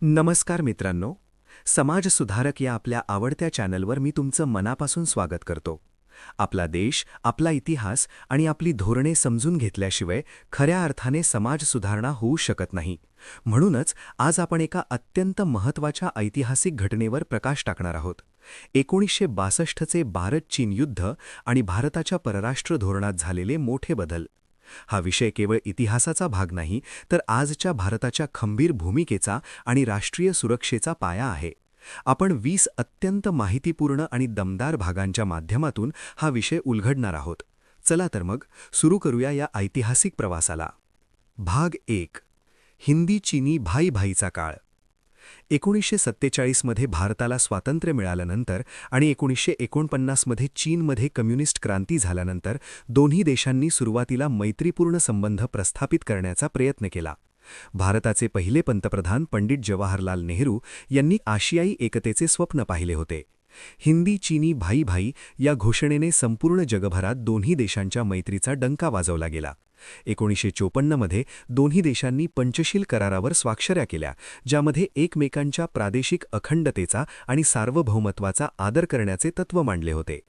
नमस्कार मित्रांनो, समाज सुधारक या आपल्या आवडत्या चॅनलवर मी तुमचं मनापासून स्वागत करतो. आपला देश, आपला इतिहास आणि आपली धोरणे समजून घेतल्याशिवाय खऱ्या अर्थाने समाज सुधारणा होऊ शकत नाही. म्हणूनच आज आपण एका अत्यंत महत्त्वाच्या ऐतिहासिक घटनेवर प्रकाश टाकणार आहोत. 1962चे भारत-चीन युद्ध आणि भारताच्या परराष्ट्र धोरणात झालेले मोठे बदल. हा विषय केवळ इतिहासाचा भाग नाही, तर आजच्या भारताच्या खंबीर भूमिकेचा आणि राष्ट्रीय सुरक्षेचा पाया आहे. आपण 20 अत्यंत माहितीपूर्ण आणि दमदार भागांच्या माध्यमातून हा विषय उलगडणार आहोत. चला तर मग सुरू करूया या ऐतिहासिक प्रवासाला. भाग 1. हिंदी-चीनी भाई-भाईचा काळ. 1947 मध्ये भारताला स्वातंत्र्य मिळाल्यानंतर आणि 1949 मध्ये चीनमध्ये कम्युनिस्ट क्रांती झाल्यानंतर दोन्ही देशांनी सुरुवातीला मैत्रीपूर्ण संबंध प्रस्थापित करण्याचा प्रयत्न केला. भारताचे पहिले पंतप्रधान पंडित जवाहरलाल नेहरू यांनी आशियाई एकतेचे स्वप्न पाहिले होते. हिंदी-चीनी भाई-भाई या घोषणेने संपूर्ण जगभरात दोन्ही देशांच्या मैत्रीचा डंका वाजवला गेला. 1954 मध्ये दोन्ही देशांनी पंचशील करारावर स्वाक्षऱ्या केल्या, ज्यामध्ये एकमेकांच्या प्रादेशिक अखंडतेचा आणि सार्वभौमत्वाचा आदर करण्याचे तत्त्व मांडले होते.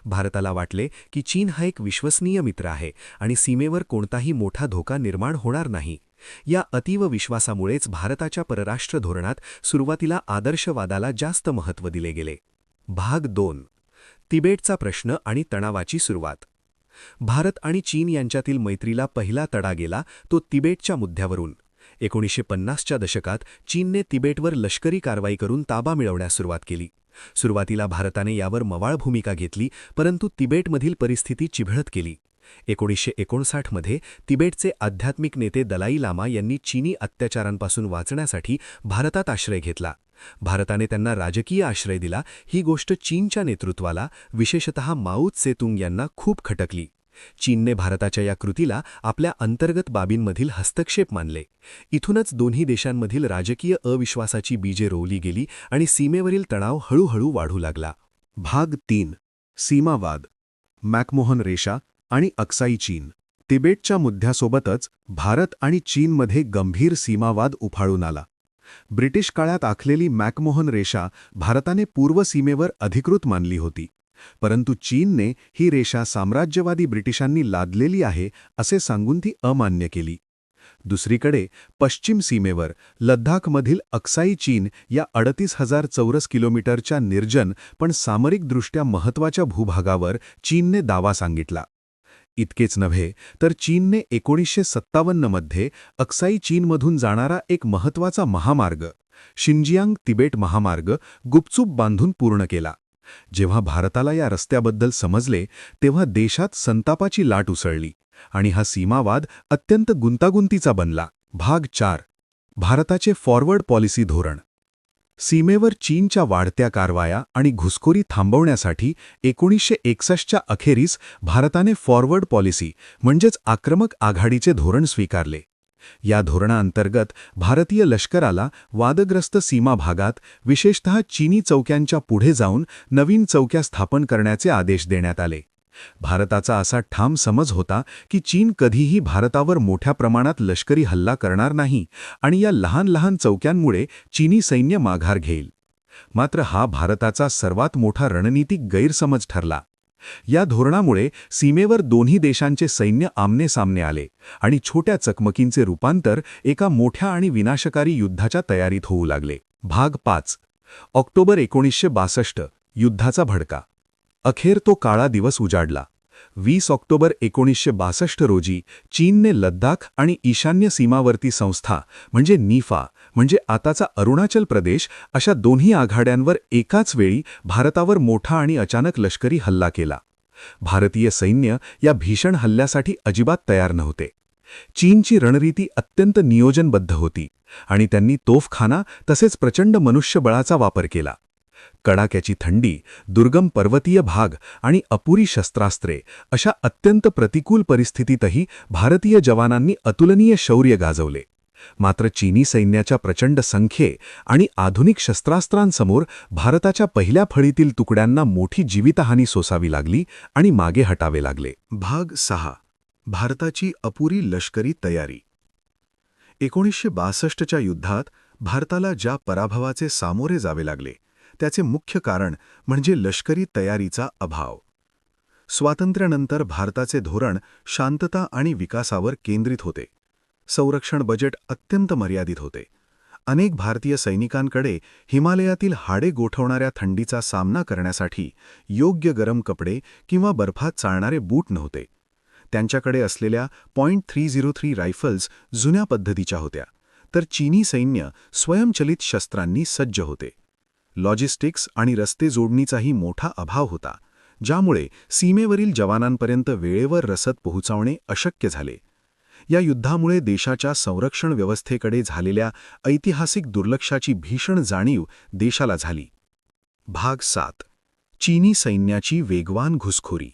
भारताला वाटले की चीन हा एक विश्वसनीय मित्र आहे आणि सीमेवर कोणताही मोठा धोका निर्माण होणार नाही. या अतीव विश्वासामुळेच भारताच्या परराष्ट्र धोरणात सुरुवातीला आदर्शवादाला जास्त महत्त्व दिले गेले. भाग 2. तिबेटचा प्रश्न आणि तणावाची सुरुवात. भारत आणि चीन यांच्यातील मैत्रीला पहिला तडा गेला तो तिबेटच्या मुद्द्यावरून. 1950च्या दशकात चीनने तिबेटवर लष्करी कारवाई करून ताबा मिळवण्यास सुरुवात केली. सुरुवातीला भारताने यावर मवाळ भूमिका घेतली, परंतु तिबेटमधील परिस्थिती चिघळत गेली. 1959 मध्ये तिबेटचे आध्यात्मिक नेते दलाई लामा यांनी चीनी अत्याचारांपासून वाचण्यासाठी भारतात आश्रय घेतला. भारताने त्यांना राजकीय आश्रय दिला. ही गोष्ट चीनच्या नेतृत्वाला, विशेषतः माओ त्से-तुंग यांना खूप खटकली. चीनने भारताच्या या कृतीला आपल्या अंतर्गत बाबींमधील हस्तक्षेप मानले. इथूनच दोन्ही देशांमधील राजकीय अविश्वासाची बीजे रोवली गेली आणि सीमेवरील तणाव हळूहळू वाढू लागला. भाग 3. सीमावाद, मॅकमोहन रेषा आणि अक्साई चीन. तिबेटच्या मुद्द्यासोबतच भारत आणि चीनमध्ये गंभीर सीमावाद उफाळून आला. ब्रिटिश काळात आखलेली मॅकमोहन रेषा भारताने पूर्व सीमेवर अधिकृत मानली होती, परंतु चीनने ही रेषा साम्राज्यवादी ब्रिटिशांनी लादलेली आहे असे सांगून ती अमान्य केली. दुसरीकडे पश्चिम सीमेवर लद्दाखमधील अक्साई चीन या 38,000 चौरस किलोमीटरच्या निर्जन पण सामरिकदृष्ट्या महत्त्वाच्या भूभागावर चीनने दावा सांगितला. इतकेच नव्हे तर चीनने 1957 मध्ये अक्साई चीनमधून जाणारा एक महत्त्वाचा महामार्ग, शिंजियांग तिबेट महामार्ग, गुपचूप बांधून पूर्ण केला. जेव्हा भारताला या रस्त्याबद्दल समजले तेव्हा देशात संतापाची लाट उसळली आणि हा सीमावाद अत्यंत गुंतागुंतीचा बनला. भाग 4. भारताचे फॉरवर्ड पॉलिसी धोरण. सीमेवर चीनच्या वाढत्या कारवाया आणि घुसखोरी थांबवण्यासाठी 1961च्या अखेरीस भारताने फॉरवर्ड पॉलिसी म्हणजेच आक्रमक आघाडीचे धोरण स्वीकारले. या धोरणाअंतर्गत भारतीय लष्कराला वादग्रस्त सीमा भागात, विशेषतः चीनी चौक्यांच्या पुढे जाऊन नवीन चौक्या स्थापन करण्याचे आदेश देण्यात आले. भारताचा असा ठाम समज होता की चीन कधीही भारतावर मोठ्या प्रमाणात लष्करी हल्ला करणार नाही आणि या लहान लहान चौक्यांमुळे चीनी सैन्य माघार घेईल. मात्र हा भारताचा सर्वात मोठा रणनीतिक गैरसमज ठरला. या धोरणामुळे सीमेवर दोन्ही देशांचे सैन्य आमनेसामने आले आणि छोट्या चकमकींचे रूपांतर एका मोठ्या आणि विनाशकारी युद्धाच्या तयारीत होऊ लागले. भाग 5. ऑक्टोबर 1962. युद्धाचा भडका. अखेर तो काळा दिवस उजाडला. 20 ऑक्टोबर 1962 रोजी चीनने लद्दाख आणि ईशान्य सीमावर्ती संस्था म्हणजे निफा म्हणजे आताचा अरुणाचल प्रदेश अशा दोन्ही आघाड्यांवर एकाच वेळी भारतावर मोठा आणि अचानक लष्करी हल्ला केला. भारतीय सैन्य या भीषण हल्ल्यासाठी अजिबात तयार नव्हते. चीनची रणनीती अत्यंत नियोजनबद्ध होती आणि त्यांनी तोफखाना तसेच प्रचंड मनुष्यबळाचा वापर केला. कडाक्याची थंडी, दुर्गम पर्वतीय भाग आणि अपुरी शस्त्रास्त्रे अशा अत्यंत प्रतिकूल परिस्थितीतही भारतीय जवानांनी अतुलनीय शौर्य गाजवले. मात्र चीनी सैन्याच्या प्रचंड संख्ये आणि आधुनिक शस्त्रास्त्रांसमोर भारताच्या पहिल्या फळीतील तुकड्यांना मोठी जीवितहानी सोसावी लागली आणि मागे हटावे लागले. भाग 6. भारताची अपुरी लष्करी तयारी. 1962च्या युद्धात भारताला ज्या पराभवाचे सामोरे जावे लागले त्याचे मुख्य कारण म्हणजे लष्करी तयारीचा अभाव. स्वातंत्र्यानंतर भारताचे धोरण शांतता आणि विकासावर केंद्रित होते. संरक्षण बजेट अत्यंत मर्यादित होते. अनेक भारतीय सैनिकांकडे हिमालयातील हाडे गोठवणाऱ्या थंडीचा सामना करण्यासाठी योग्य गरम कपडे किंवा बर्फात चालणारे बूट नव्हते. त्यांच्याकडे असलेल्या .303 रायफल्स जुन्या पद्धतीच्या होत्या, तर चीनी सैन्य स्वयंचलित शस्त्रांनी सज्ज होते. लॉजिस्टिक्स आणि रस्ते जोडणीचाही मोठा अभाव होता, ज्यामुळे सीमेवरील जवानांपर्यंत वेळेवर रसद पोहोचवणे अशक्य झाले. या युद्धामुळे देशाच्या संरक्षण व्यवस्थेकडे झालेल्या ऐतिहासिक दुर्लक्षाची भीषण जाणीव देशाला झाली. भाग 7. चीनी सैन्याची वेगवान घुसखोरी.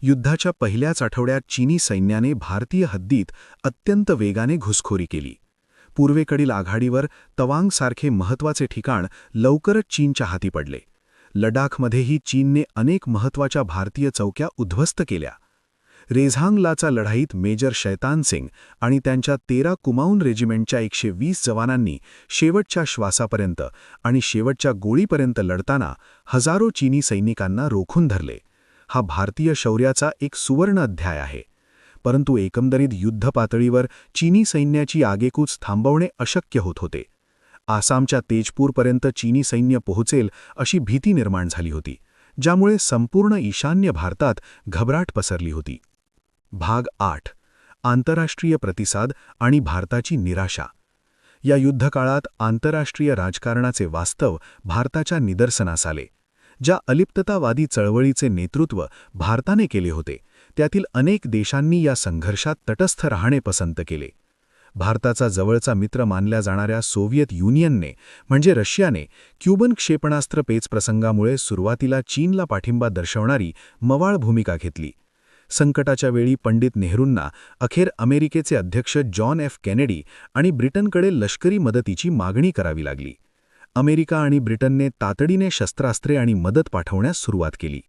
युद्धाच्या पहिल्याच आठवड्यात चीनी सैन्याने भारतीय हद्दीत अत्यंत वेगाने घुसखोरी केली. पूर्वेकडील आघाडीवर तवांगसारखे महत्त्वाचे ठिकाण लवकरच चीनच्या हाती पडले. लडाखमध्येही चीनने अनेक महत्त्वाच्या भारतीय चौक्या उद्ध्वस्त केल्या. रेझांगलाचा लढाईत मेजर शैतान सिंग आणि त्यांच्या 13 कुमाऊन रेजिमेंटच्या 120 जवानांनी शेवटच्या श्वासापर्यंत आणि शेवटच्या गोळीपर्यंत लढताना हजारो चीनी सैनिकांना रोखून धरले. हा भारतीय शौर्याचा एक सुवर्ण अध्याय आहे. परंतु एकंदरीत युद्ध पातळीवर चीनी सैन्याची आगेकूच थांबवणे अशक्य होत होते. आसामच्या तेजपूरपर्यंत चीनी सैन्य पोहोचेल अशी भीती निर्माण झाली होती, ज्यामुळे संपूर्ण ईशान्य भारतात घबराट पसरली होती. भाग 8. आंतरराष्ट्रीय प्रतिसाद आणि भारताची निराशा. या युद्धकाळात आंतरराष्ट्रीय राजकारणाचे वास्तव भारताच्या निदर्शनास आले. ज्या अलिप्ततावादी चळवळीचे नेतृत्व भारताने केले होते, त्यातील अनेक देशांनी या संघर्षात तटस्थ राहणे पसंत केले. भारताचा जवळचा मित्र मानल्या जाणाऱ्या सोव्हिएत युनियनने म्हणजे रशियाने क्युबन क्षेपणास्त्र पेच प्रसंगामुळे सुरुवातीला चीनला पाठिंबा दर्शवणारी मवाळ भूमिका घेतली. संकटाच्या वेळी पंडित नेहरूंना अखेर अमेरिकेचे अध्यक्ष जॉन एफ केनेडी आणि ब्रिटनकडे लष्करी मदतीची मागणी करावी लागली. अमेरिका आणि ब्रिटनने तातडीने शस्त्रास्त्रे आणि मदत पाठवण्यास सुरुवात केली.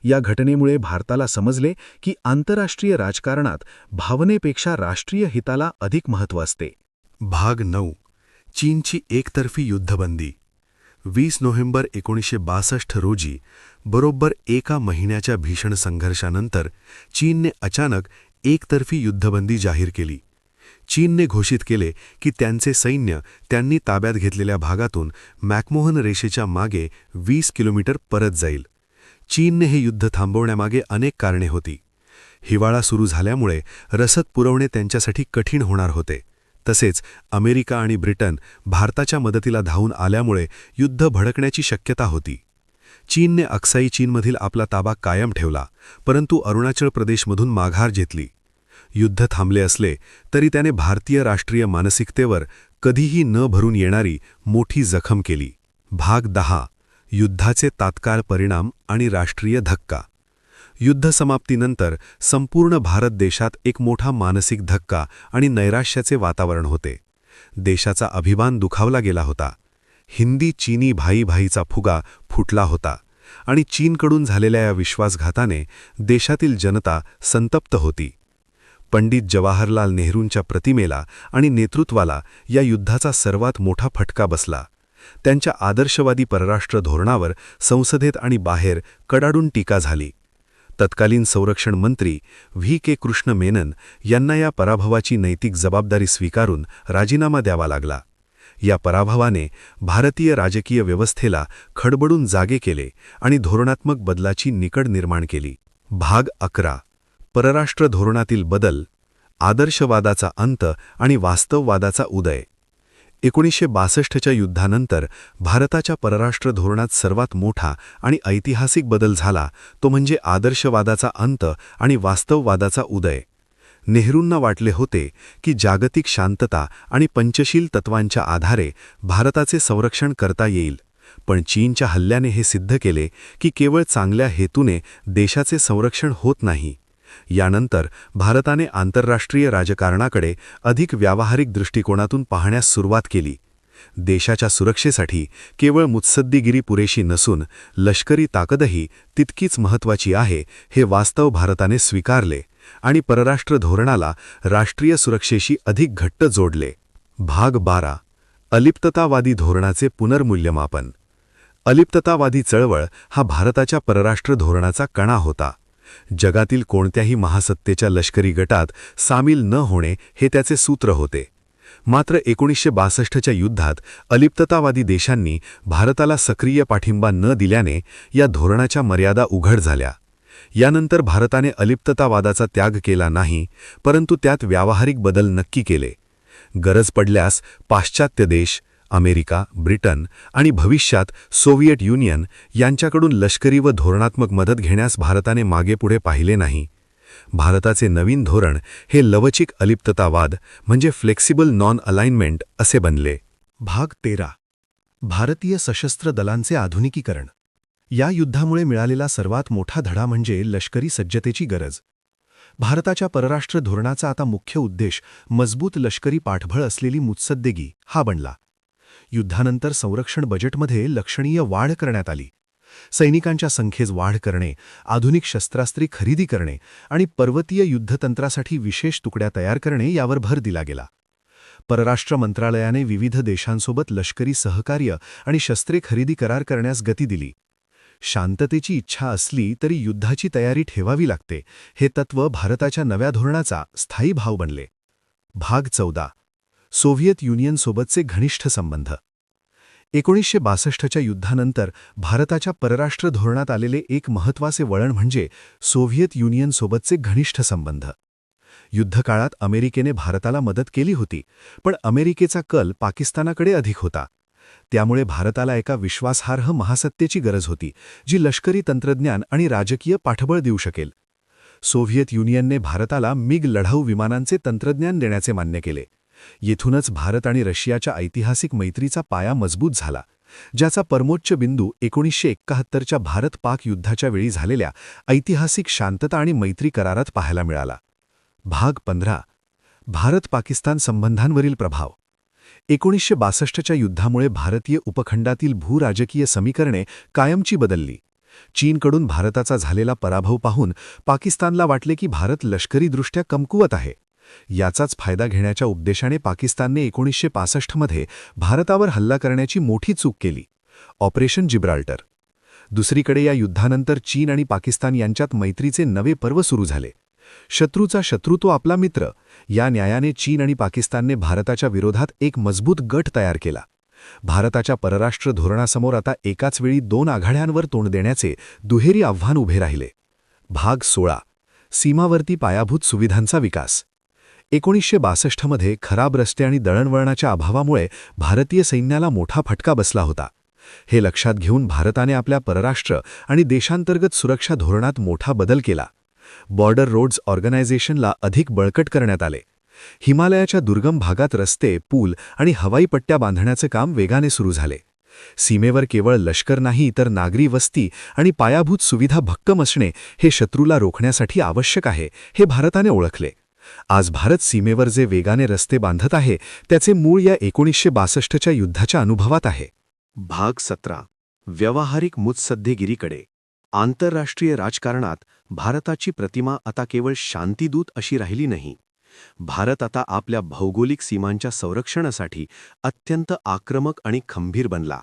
या घटनेमुळे भारताला समजले की आंतरराष्ट्रीय राजकारणात भावनेपेक्षा राष्ट्रीय हिताला अधिक महत्त्व असते. भाग 9. चीनची एकतर्फी युद्धबंदी. 20 नोव्हेंबर 1962 रोजी बरोबर एका महिन्याच्या भीषण संघर्षानंतर चीनने अचानक एकतर्फी युद्धबंदी जाहीर केली. चीनने घोषित केले की त्यांचे सैन्य त्यांनी ताब्यात घेतलेल्या भागातून मॅकमोहन रेषेच्या मागे 20 किलोमीटर परत जाईल. चीनने हे युद्ध थांबवण्यामागे अनेक कारणे होती. हिवाळा सुरू झाल्यामुळे रसद पुरवणे त्यांच्यासाठी कठीण होणार होते. तसेच अमेरिका आणि ब्रिटन भारताच्या मदतीला धावून आल्यामुळे युद्ध भडकण्याची शक्यता होती. चीनने अक्साई चीनमधील आपला ताबा कायम ठेवला, परंतु अरुणाचल प्रदेशमधून माघार घेतली. युद्ध थांबले असले तरी त्याने भारतीय राष्ट्रीय मानसिकतेवर कधीही न भरून येणारी मोठी जखम केली. भाग 10. युद्धाचे तात्काळ परिणाम आणि राष्ट्रीय धक्का. युद्ध समाप्तीनंतर संपूर्ण भारत देशात एक मोठा मानसिक धक्का आणि नैराश्याचे वातावरण होते. देशाचा अभिमान दुखावला गेला होता. हिंदी चीनी भाईभाईचा फुगा फुटला होता आणि चीनकडून झालेल्या या विश्वासघाताने देशातील जनता संतप्त होती. पंडित जवाहरलाल नेहरूंच्या प्रतिमेला आणि नेतृत्वाला या युद्धाचा सर्वात मोठा फटका बसला. त्यांच्या आदर्शवादी परराष्ट्र धोरणावर संसदेत आणि बाहेर कडाडून टीका झाली. तत्कालीन संरक्षण मंत्री व्ही.के. कृष्ण मेनन यांना या पराभवाची नैतिक जबाबदारी स्वीकारून राजीनामा द्यावा लागला. या पराभवाने भारतीय राजकीय व्यवस्थेला खडबडून जागे केले आणि धोरणात्मक बदलाची निकड निर्माण केली. भाग 11. परराष्ट्र धोरणातील बदल, आदर्शवादाचा अंत आणि वास्तववादाचा उदय. 1962च्या युद्धानंतर भारताच्या परराष्ट्र धोरणात सर्वात मोठा आणि ऐतिहासिक बदल झाला तो म्हणजे आदर्शवादाचा अंत आणि वास्तववादाचा उदय. नेहरूंना वाटले होते की जागतिक शांतता आणि पंचशील तत्वांच्या आधारे भारताचे संरक्षण करता येईल, पण चीनच्या हल्ल्याने हे सिद्ध केले की केवळ चांगल्या हेतूने देशाचे संरक्षण होत नाही. यानंतर भारताने आंतरराष्ट्रीय राजकारणाकडे अधिक व्यावहारिक दृष्टिकोनातून पाहण्यास सुरुवात केली. देशाच्या सुरक्षेसाठी केवळ मुत्सद्दीगिरी पुरेशी नसून लष्करी ताकदही तितकीच महत्त्वाची आहे हे वास्तव भारताने स्वीकारले आणि परराष्ट्र धोरणाला राष्ट्रीय सुरक्षेशी अधिक घट्ट जोडले. भाग 12. अलिप्ततावादी धोरणाचे पुनर्मूल्यमापन. अलिप्ततावादी चळवळ हा भारताच्या परराष्ट्र धोरणाचा कणा होता. जगातील कोणत्याही महासत्तेच्या लष्करी गटात सामील न होणे हे त्याचे सूत्र होते. मात्र 1962च्या युद्धात अलिप्ततावादी देशांनी भारताला सक्रिय पाठिंबा न दिल्याने या धोरणाच्या मर्यादा उघड झाल्या. यानंतर भारताने अलिप्ततावादाचा त्याग केला नाही, परंतु त्यात व्यावहारिक बदल नक्की केले. गरज पडल्यास पाश्चात्य देश, अमेरिका, ब्रिटन आणि भविष्यात सोव्हिएट युनियन यांच्याकडून लष्करी व धोरणात्मक मदत घेण्यास भारताने मागेपुढे पाहिले नाही. भारताचे नवीन धोरण हे लवचिक अलिप्ततावाद म्हणजे फ्लेक्सिबल नॉन अलाइनमेंट असे बनले. भाग 13. भारतीय सशस्त्र दलांचे आधुनिकीकरण. या युद्धामुळे मिळालेला सर्वात मोठा धडा म्हणजे लष्करी सज्जतेची गरज. भारताच्या परराष्ट्र धोरणाचा आता मुख्य उद्देश मजबूत लष्करी पाठबळ असलेली मुत्सद्देगी हा बनला. युद्धानंतर संरक्षण बजेटमध्ये लक्षणीय वाढ करण्यात आली. सैनिकांच्या संख्येत वाढ करणे, आधुनिक शस्त्रास्त्रे खरेदी करणे आणि पर्वतीय युद्धतंत्रासाठी विशेष तुकड्या तयार करणे यावर भर दिला गेला. परराष्ट्र मंत्रालयाने विविध देशांसोबत लष्करी सहकार्य आणि शस्त्रे खरेदी करार करण्यास गती दिली. शांततेची इच्छा असली तरी युद्धाची तयारी ठेवावी लागते, हे तत्त्व भारताच्या नव्या धोरणाचा स्थायी भाव बनले. भाग 14. सोव्हिएत युनियनसोबतचे घनिष्ठ संबंध. 1962च्या युद्धानंतर भारताच्या परराष्ट्र धोरणात आलेले एक महत्त्वाचे वळण म्हणजे सोव्हिएत युनियनसोबतचे घनिष्ठ संबंध. युद्धकाळात अमेरिकेने भारताला मदत केली होती, पण अमेरिकेचा कल पाकिस्तानाकडे अधिक होता. त्यामुळे भारताला एका विश्वासार्ह महासत्तेची गरज होती, जी लष्करी तंत्रज्ञान आणि राजकीय पाठबळ देऊ शकेल. सोव्हिएत युनियनने भारताला मिग लढाऊ विमानांचे तंत्रज्ञान देण्याचे मान्य केले. येथूनच भारत आणि रशियाच्या ऐतिहासिक मैत्रीचा पाया मजबूत झाला, ज्याचा परमोच्च बिंदू 1971च्या भारत-पाक युद्धाच्या वेळी झालेल्या ऐतिहासिक शांतता आणि मैत्री करारात पाहायला मिळाला. भाग 15. भारत-पाकिस्तान संबंधांवरील प्रभाव. 1962च्या युद्धामुळे भारतीय उपखंडातील भूराजकीय समीकरणे कायमची बदलली. चीनकडून भारताचा झालेला पराभव पाहून पाकिस्तानला वाटले की भारत लष्करीदृष्ट्या कमकुवत आहे. याचाच फायदा घेण्याच्या उद्देशाने पाकिस्तानने 1965मध्ये भारतावर हल्ला करण्याची मोठी चूक केली, ऑपरेशन जिब्राल्टर. दुसरीकडे या युद्धानंतर चीन आणि पाकिस्तान यांच्यात मैत्रीचे नवे पर्व सुरू झाले. शत्रूचा शत्रू तो आपला मित्र या न्यायाने चीन आणि पाकिस्तानने भारताच्या विरोधात एक मजबूत गट तयार केला. भारताच्या परराष्ट्र धोरणासमोर आता एकाच वेळी 2 आघाड्यांवर तोंड देण्याचे दुहेरी आव्हान उभे राहिले. भाग 16. सीमावर्ती पायाभूत सुविधांचा विकास. 1962मध्ये खराब रस्ते आणि दळणवळणाच्या अभावामुळे भारतीय सैन्याला मोठा फटका बसला होता. हे लक्षात घेऊन भारताने आपल्या परराष्ट्र आणि देशांतर्गत सुरक्षा धोरणात मोठा बदल केला. बॉर्डर रोड्स ऑर्गनायझेशनला अधिक बळकट करण्यात आले. हिमालयाच्या दुर्गम भागात रस्ते, पूल आणि हवाई पट्ट्या बांधण्याचे काम वेगाने सुरू झाले. सीमेवर केवळ लष्कर नाही तर नागरी वस्ती आणि पायाभूत सुविधा भक्कम असणे हे शत्रूला रोखण्यासाठी आवश्यक आहे, हे भारताने ओळखले. आज भारत सीमेवर जे वेगाने रस्ते बांधत आहे त्याचे मूळ या 1962च्या युद्धाच्या अनुभवात आहे. भाग 17. व्यावहारिक मुत्सद्देगिरीकडे. आंतरराष्ट्रीय राजकारणात भारताची प्रतिमा आता केवळ शांतिदूत अशी राहिली नाही. भारत आता आपल्या भौगोलिक सीमांच्या संरक्षणासाठी अत्यंत आक्रमक आणि खंबीर बनला.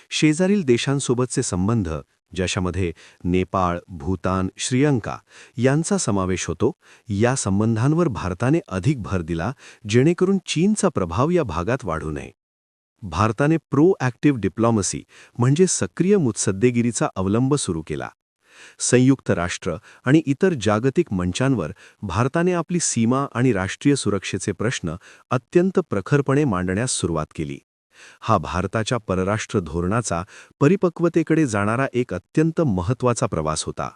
शेजारील देशांसोबतचे संबंध, ज्याच्यामध्ये नेपाळ, भूतान, श्रीलंका यांचा समावेश होतो, या संबंधांवर भारताने अधिक भर दिला, जेणेकरून चीनचा प्रभाव या भागात वाढू नये. भारताने प्रोॲक्टिव्ह डिप्लॉमसी म्हणजे सक्रिय मुत्सद्देगिरीचा अवलंब सुरू केला. संयुक्त राष्ट्र आणि इतर जागतिक मंचांवर भारताने आपली सीमा आणि राष्ट्रीय सुरक्षेचे प्रश्न अत्यंत प्रखरपणे मांडण्यास सुरुवात केली. हा भारताच्या परराष्ट्र धोरणाचा परिपक्वतेकडे जाणारा एक अत्यंत महत्त्वाचा प्रवास होता.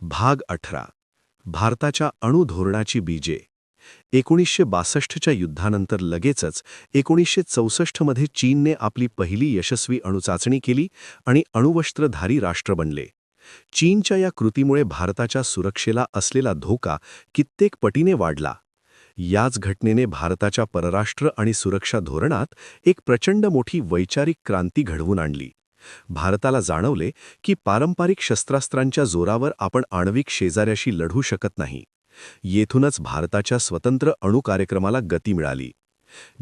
भाग 18. भारताच्या अणु धोरणाची बीजे. 1962च्या युद्धानंतर लगेचच 1964मध्ये चीनने आपली पहिली यशस्वी अणुचाचणी केली आणि अणुवस्त्रधारी राष्ट्र बनले. चीनच्या या कृतीमुळे भारताच्या सुरक्षेला असलेला धोका कित्येक पटीने वाढला. याच घटनेने भारताच्या परराष्ट्र आणि सुरक्षा धोरणात एक प्रचंड मोठी वैचारिक क्रांती घडवून आणली. भारताला जाणवले की पारंपरिक शस्त्रास्त्रांच्या जोरावर आपण आण्विक शेजाऱ्याशी लढू शकत नाही. येथूनच भारताच्या स्वतंत्र अणु कार्यक्रमाला गती मिळाली.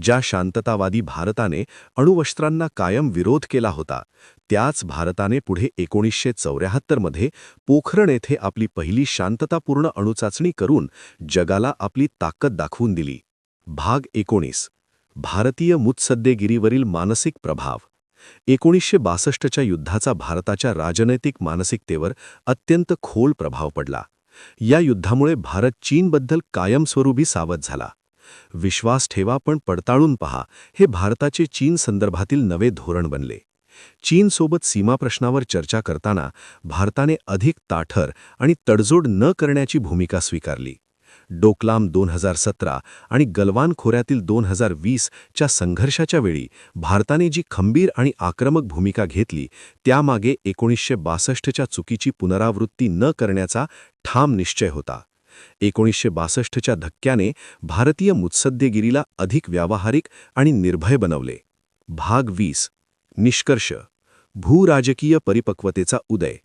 ज्या शांततावादी भारताने अणुवस्त्रांना कायम विरोध केला होता, त्याच भारताने पुढे 1974 मध्ये पोखरण येथे आपली पहिली शांततापूर्ण अणुचाचणी करून जगाला आपली ताकद दाखवून दिली. भाग 19. भारतीय मुत्सद्देगिरीवरील मानसिक प्रभाव. 1962च्या युद्धाचा भारताच्या राजनैतिक मानसिकतेवर अत्यंत खोल प्रभाव पडला. या युद्धामुळे भारत चीनबद्दल कायमस्वरूपी सावध झाला. विश्वास ठेवा पण पडताळून पहा, हे भारताचे चीन संदर्भातील नवे धोरण बनले. चीनसोबत सीमाप्रश्नावर चर्चा करताना भारताने अधिक ताठर आणि तडजोड न करण्याची भूमिका स्वीकारली. डोकलाम 2017 आणि गलवान खोऱ्यातील 2020च्या संघर्षाच्या वेळी भारताने जी खंबीर आणि आक्रमक भूमिका घेतली, त्यामागे 1962च्या चुकीची पुनरावृत्ती न करण्याचा ठाम निश्चय होता. 1962च्या धक्क्याने भारतीय मुत्सद्देगिरीला अधिक व्यावहारिक आणि निर्भय बनवले. भाग 20. निष्कर्ष. भूराजकीय परिपक्वतेचा उदय.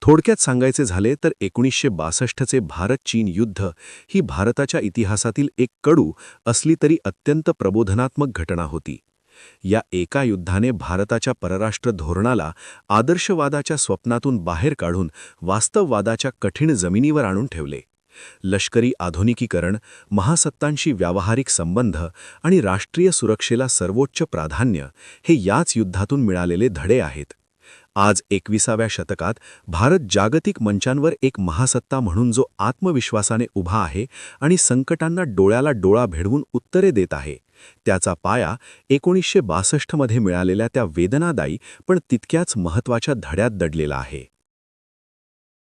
थोडक्यात सांगायचे झाले तर 1962चे भारत-चीन युद्ध ही भारताच्या इतिहासातील एक कडू असली तरी अत्यंत प्रबोधनात्मक घटना होती. या एका युद्धाने भारताच्या परराष्ट्र धोरणाला आदर्शवादाच्या स्वप्नातून बाहेर काढून वास्तववादाच्या कठीण जमिनीवर आणून ठेवले. लष्करी आधुनिकीकरण, महासत्तांशी व्यावहारिक संबंध आणि राष्ट्रीय सुरक्षेला सर्वोच्च प्राधान्य हे याच युद्धातून मिळालेले धडे आहेत. आज 21व्या शतकात भारत जागतिक मंचांवर एक महासत्ता म्हणून जो आत्मविश्वासाने उभा आहे आणि संकटांना डोळ्याला डोळा भिडवून उत्तरे देत आहे, त्याचा पाया 1962मध्ये मिळालेल्या त्या वेदनादायी पण तितक्याच महत्त्वाच्या धड्यात दडलेला आहे.